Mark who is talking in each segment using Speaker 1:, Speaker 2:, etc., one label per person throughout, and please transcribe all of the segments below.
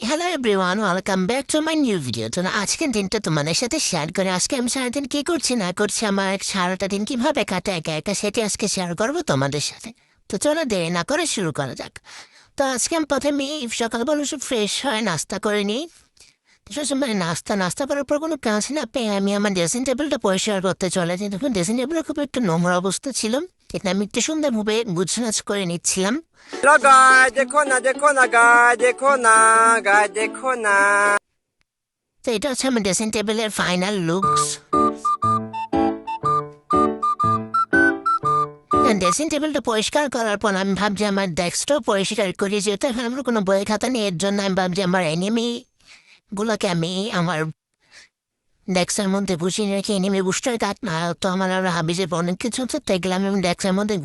Speaker 1: Hello everyone, welcome back to my new video. তো আজকের দিনটা তোমাদের সাথে শেয়ার করে আজকে আমি সারাদিন কি করছি না করছি, আমার সারাটা দিন কিভাবে কাটে একা একা সেটি আজকে শেয়ার করবো তোমাদের সাথে। তো চলো দেরি না করে শুরু করা যাক। তো আজকে আমি প্রথমে সকালবেলা সব ফ্রেশ হয়ে নাস্তা করে নিই। মানে নাস্তা করার পর কোনো কাজ না পেয়ে আমি আমার ড্রেসিং টেবিলটা পরিষ্কার করতে চলে যাই। তখন ড্রেসিং টেবিলের খুব একটু নোংরা অবস্থা ছিল, এটা আমি একটু সুন্দরভাবে গুছনাছ করে নিচ্ছিলাম।
Speaker 2: हेलो गाइस, देखो ना गाइस, देखो ना।
Speaker 1: তো এটা হচ্ছে আমার ড্রেসিং টেবিলের ফাইনাল লুকস। ড্রেসিং টেবিলটা পরিষ্কার করার পর আমি ভাবছি আমার ডেস্কটাও পরিষ্কার করি, যেহেতু এখন আমার কোনো বই খাতা নেই। এর জন্য আমি ভাবছি আমার এনিমি গুলোকে আমি আমার ডেস্কের মধ্যে বসিয়ে রেখে এনিমি বুস্টার কাট না তো আমার আরো হাবিজে অনেক কিছু হচ্ছে, তো এগুলো আমি ডেস্কের মধ্যে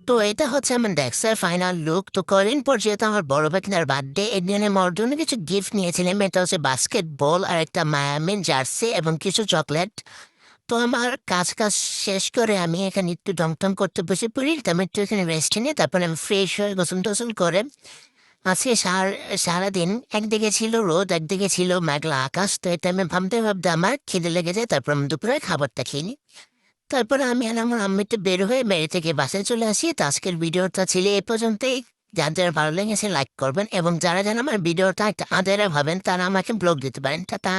Speaker 1: তো এটা হচ্ছে আমার ডেস্কের ফাইনাল লুক। তো কদিন পর যেহেতু আমার বড় ভাগিনার বার্থডে, এর জন্য আমার জন্য কিছু গিফট নিয়েছিলাম। এটা হচ্ছে বাস্কেটবল আর একটা মায়ামিন জার্সি এবং কিছু চকলেট। তো আমার কাজ শেষ করে আমি এখানে একটু টং করতে বসে পড়ি। তো আমি একটু এখানে রেস্ট নিয়ে তারপরে আমি ফ্রেশ হয়ে গোসল টোসল করে আজকে সারাদিন একদিকে ছিল রোদ, একদিকে ছিল মেঘলা আকাশ। তো এটা আমি ভাবতে আমার খিদে লেগে যায়, তারপর আমি দুপুরে খাবারটা খেয়ে নিই। তারপরে আমি আর আমার আম্মি একটু বের হয়ে বাড়ি থেকে বাসায় চলে আসি। তো আজকের ভিডিওটা ছিল এই পর্যন্তই। যাদের ভালো লেগেছে লাইক করবেন এবং যারা আমার ভিডিওটা একটা আদেরা ভাবেন তারা আমাকে ব্লগ দিতে পারেন। টাটা।